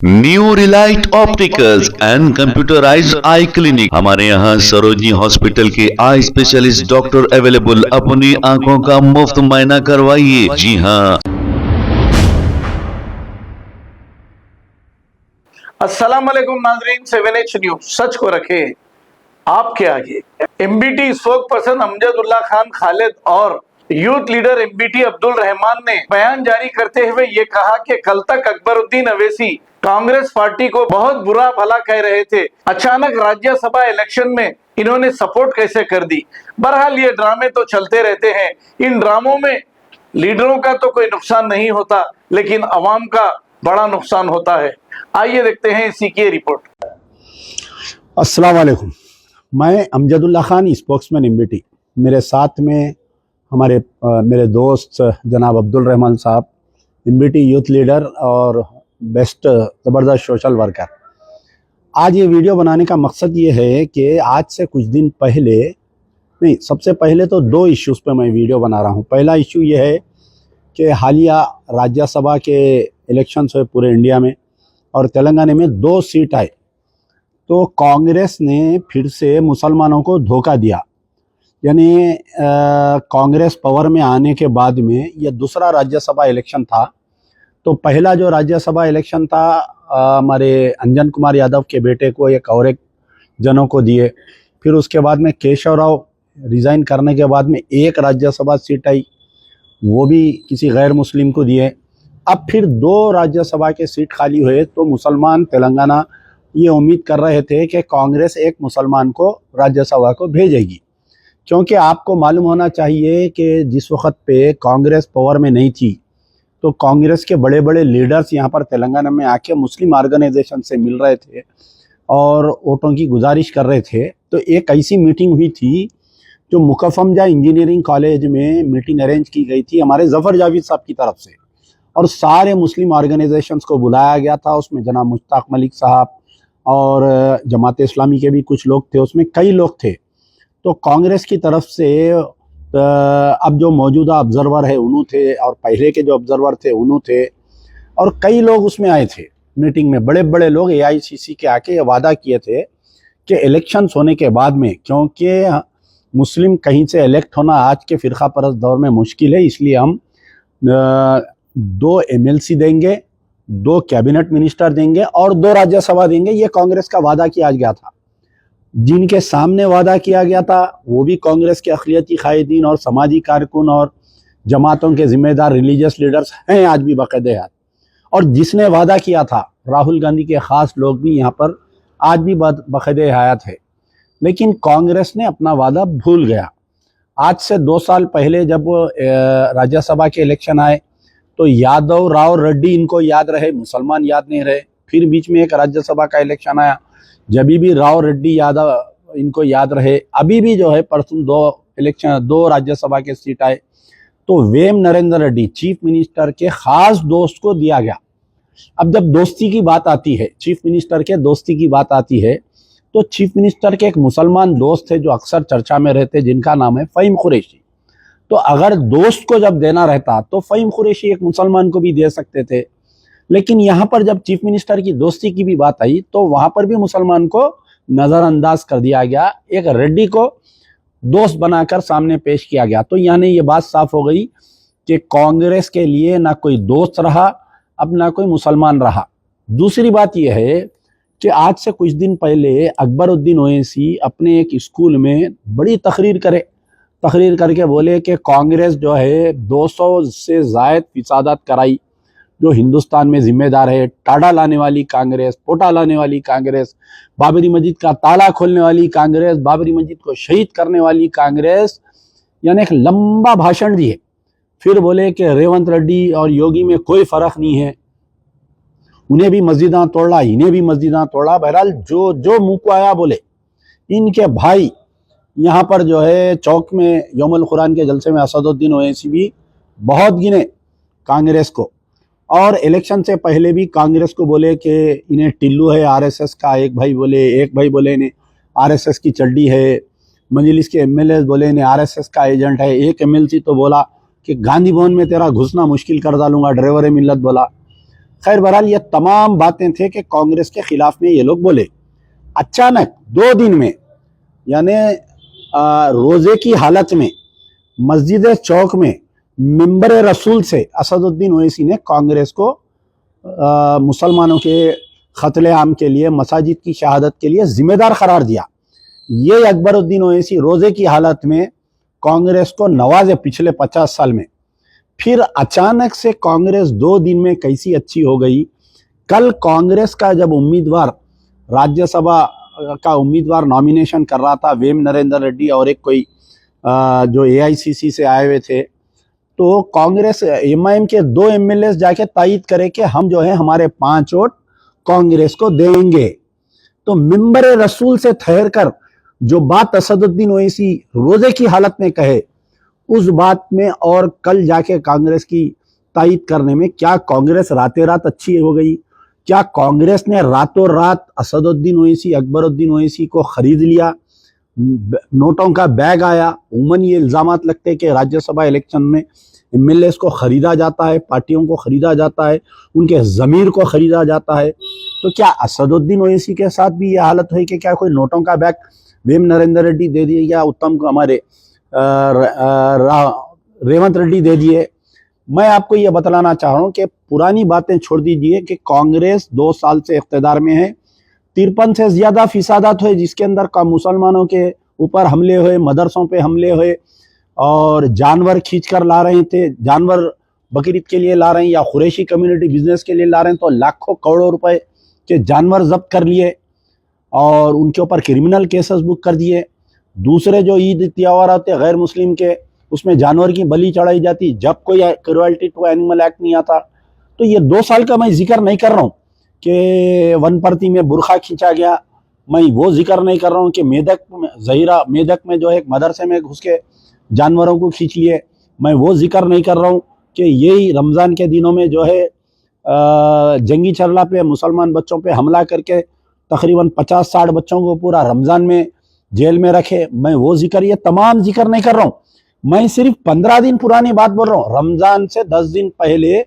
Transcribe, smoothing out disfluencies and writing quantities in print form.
New Relight opticals and computerised I clinic. हमारे यहाँ Sarojini hospital के आई स्पेशलिस्ट डॉक्टर अवेलेबल। अपनी आंखों का मुफ्त मुआयना करवाइए। जी हाँ। अस्सलाम वालेकुम नाजरीन, 7H न्यूज सच को रखे आपके आगे। एमबीटी स्पोक पर्सन अमजदुल्ला खान खालिद और यूथ लीडर एमबीटी अब्दुल रहमान ने बयान जारी करते हुए ये कहा कि कल तक अकबरुद्दीन अवैसी कांग्रेस पार्टी को बहुत बुरा भला कह रहे थे, अचानक राज्यसभा इलेक्शन में इन्होंने सपोर्ट कैसे कर दी। बहरहाल ये ड्रामे तो चलते रहते हैं। इन ड्रामों में लीडरों का तो कोई नुकसान नहीं होता, लेकिन अवाम का बड़ा नुकसान होता है। आइए देखते हैं इसी की रिपोर्ट। अस्सलाम वालेकुम, मैं अमजदुल्ला खान, स्पोक्समैन एमबीटी। मेरे साथ में मेरे दोस्त जनाब अब्दुल रहमान साहब, एमबीटी यूथ लीडर और बेस्ट ज़बरदस्त सोशल वर्कर। आज ये वीडियो बनाने का मकसद ये है कि आज से कुछ दिन पहले, नहीं, सबसे पहले तो दो इश्यूज़ पे मैं वीडियो बना रहा हूँ। पहला इशू ये है कि हालिया राज्यसभा के इलेक्शंस हुए पूरे इंडिया में और तेलंगाना में 2 सीट आए, तो कांग्रेस ने फिर से मुसलमानों को धोखा दिया। यानी कांग्रेस पावर में आने के बाद में यह दूसरा राज्यसभा इलेक्शन था। तो पहला जो राज्यसभा इलेक्शन था हमारे अंजन कुमार यादव के बेटे को, एक जनों को दिए। फिर उसके बाद में केशव राव रिज़ाइन करने के बाद में एक राज्यसभा सीट आई, वो भी किसी गैर मुस्लिम को दिए। अब फिर 2 राज्यसभा के सीट खाली हुए, तो मुसलमान तेलंगाना ये उम्मीद कर रहे थे कि कांग्रेस एक मुसलमान को राज्यसभा को भेजेगी, क्योंकि आपको मालूम होना चाहिए कि जिस वक्त पे कांग्रेस पावर में नहीं थी तो कांग्रेस के बड़े बड़े लीडर्स यहाँ पर तेलंगाना में आके मुस्लिम ऑर्गेनाइजेशन से मिल रहे थे और वोटों की गुजारिश कर रहे थे। तो एक ऐसी मीटिंग हुई थी जो मुकफमजा इंजीनियरिंग कॉलेज में मीटिंग अरेंज की गई थी हमारे जफ़र जावेद साहब की तरफ से, और सारे मुस्लिम ऑर्गेनाइजेशंस को बुलाया गया था। उसमें जनाब मुश्ताक मलिक साहब और जमात इस्लामी के भी कुछ लोग थे, उसमें कई लोग थे। तो कांग्रेस की तरफ से अब जो मौजूदा ऑब्जर्वर है उन्हों थे, और पहले के जो ऑब्जर्वर थे उन्हों थे, और कई लोग उसमें आए थे मीटिंग में। बड़े बड़े लोग एआईसीसी के आके ये वादा किए थे कि इलेक्शंस होने के बाद में, क्योंकि मुस्लिम कहीं से इलेक्ट होना आज के फ़िरका परस्त दौर में मुश्किल है, इसलिए हम 2 एमएलसी देंगे, 2 कैबिनेट मिनिस्टर देंगे और 2 राज्यसभा देंगे। ये कांग्रेस का वादा किया गया था। जिनके सामने वादा किया गया था वो भी कांग्रेस के अक़लियती कायदीन और समाजी कारकुन और जमातों के जिम्मेदार रिलीजियस लीडर्स हैं आज भी बाकायदे हयात, और जिसने वादा किया था राहुल गांधी के ख़ास लोग भी यहाँ पर आज भी बाकायदे हयात है। लेकिन कांग्रेस ने अपना वादा भूल गया। आज से 2 साल पहले जब राज्यसभा के इलेक्शन आए तो यादव, राव, रेड्डी इनको याद रहे, मुसलमान याद नहीं रहे। फिर बीच में एक राज्यसभा का इलेक्शन आया, जब भी राव, रेड्डी, यादव इनको याद रहे। अभी भी जो है परसों 2 राज्यसभा के सीट आए, तो वेम नरेंद्र रेड्डी चीफ मिनिस्टर के खास दोस्त को दिया गया। अब जब दोस्ती की बात आती है, चीफ मिनिस्टर के दोस्ती की बात आती है, तो चीफ मिनिस्टर के एक मुसलमान दोस्त थे जो अक्सर चर्चा में रहते, जिनका नाम है फ़हीम कुरैशी। तो अगर दोस्त को जब देना रहता तो फ़हीम कुरैशी एक मुसलमान को भी दे सकते थे, लेकिन यहाँ पर जब चीफ मिनिस्टर की दोस्ती की भी बात आई तो वहाँ पर भी मुसलमान को नज़रअंदाज कर दिया गया, एक रेड्डी को दोस्त बनाकर सामने पेश किया गया। तो यानी ये बात साफ हो गई कि कांग्रेस के लिए ना कोई दोस्त रहा, अब ना कोई मुसलमान रहा। दूसरी बात यह है कि आज से कुछ दिन पहले अकबरुद्दीन ओवैसी अपने एक स्कूल में बड़ी तकरीर करके बोले कि कांग्रेस जो है 200 से ज़ायद फिसादात कराई, जो हिंदुस्तान में जिम्मेदार है। टाड़ा लाने वाली कांग्रेस, पोटा लाने वाली कांग्रेस, बाबरी मस्जिद का ताला खोलने वाली कांग्रेस, बाबरी मस्जिद को शहीद करने वाली कांग्रेस, यानी एक लंबा भाषण दिए। फिर बोले कि रेवंत रेड्डी और योगी में कोई फ़र्क नहीं है, उन्हें भी मस्जिदां तोड़ा, इन्हें भी मस्जिदां तोड़ा। बहरहाल जो मुँह को आया बोले। इनके भाई यहाँ पर जो है चौक में यौमुल कुरान के जलसे में असदुद्दीन ओवैसी भी बहुत गिने कांग्रेस को, और इलेक्शन से पहले भी कांग्रेस को बोले कि इन्हें टिल्लू है आरएसएस का। एक भाई बोले इन्हें आरएसएस की चड्डी है। मजलिस के एमएलए बोले इन्हें आरएसएस का एजेंट है। एक एमएलसी तो बोला कि गांधी भवन में तेरा घुसना मुश्किल कर डालूंगा, ड्राइवर मिल्लत बोला। खैर बहरहाल ये तमाम बातें थे कि कांग्रेस के खिलाफ में ये लोग बोले। अचानक 2 दिन में यानी रोजे की हालत में मस्जिद चौक में मिंबर रसूल से असदुद्दीन ओवैसी ने कांग्रेस को मुसलमानों के कत्ले आम के लिए, मसाजिद की शहादत के लिए जिम्मेदार करार दिया। ये अकबरुद्दीन ओवैसी रोजे की हालत में कांग्रेस को नवाजे पिछले 50 साल में। फिर अचानक से कांग्रेस 2 दिन में कैसी अच्छी हो गई। कल कांग्रेस का जब उम्मीदवार राज्यसभा का उम्मीदवार नॉमिनेशन कर रहा था, वेम नरेंद्र रेड्डी और एक कोई जो एआईसीसी से आए हुए थे, तो कांग्रेस एमआईएम के 2 एमएलए जाके तायद करे कि हम जो है हमारे 5 वोट कांग्रेस को देंगे। तो मिंबर रसूल से ठहर कर जो बात असदुद्दीन ओवैसी रोजे की हालत में कहे, उस बात में और कल जाके कांग्रेस की तायद करने में क्या कांग्रेस रातें रात अच्छी हो गई? क्या कांग्रेस ने रातों रात असदुद्दीन ओवैसी, अकबरुद्दीन ओवैसी को खरीद लिया? नोटों का बैग आया। उमन ये इल्जामात लगते हैं कि राज्यसभा इलेक्शन में एमएलए को खरीदा जाता है, पार्टियों को खरीदा जाता है, उनके ज़मीर को खरीदा जाता है। तो क्या असदुद्दीन ओवैसी के साथ भी ये हालत हुई कि क्या कोई नोटों का बैग वेम नरेंद्र रेड्डी दे दिए या उत्तम को हमारे रेवंत रेड्डी दे दिए? मैं आपको ये बतलाना चाह रहा हूँ कि पुरानी बातें छोड़ दीजिए कि कांग्रेस 2 साल से इख्तिदार में है। 53 से ज़्यादा फिसादात हुए जिसके अंदर का मुसलमानों के ऊपर हमले हुए, मदरसों पे हमले हुए और जानवर खींच कर ला रहे थे, जानवर बकरीद के लिए ला रहे हैं या कुरैशी कम्युनिटी बिजनेस के लिए ला रहे हैं, तो लाखों करोड़ों रुपए के जानवर जब्त कर लिए और उनके ऊपर क्रिमिनल केसेस बुक कर दिए। दूसरे जो ईद त्यौहार होते गैर मुस्लिम के, उसमें जानवर की बलि चढ़ाई जाती जब कोई क्रुएल्टी टू एनिमल एक्ट नहीं आता। तो ये 2 साल का मैं जिक्र नहीं कर रहा हूँ कि वनपर्ती में बुरखा खींचा गया, मैं वो जिक्र नहीं कर रहा हूँ कि मेदक में जहीरा मेदक में जो है एक मदरसे में घुस के जानवरों को खींच लिए, मैं वो जिक्र नहीं कर रहा हूँ कि यही रमज़ान के दिनों में जो है जंगी चरला पे मुसलमान बच्चों पे हमला करके तकरीबन 50-60 बच्चों को पूरा रमज़ान में जेल में रखे, मैं वो जिक्र, ये तमाम जिक्र नहीं कर रहा हूँ। मैं सिर्फ 15 दिन पुरानी बात बोल रहा हूँ। रमज़ान से 10 दिन पहले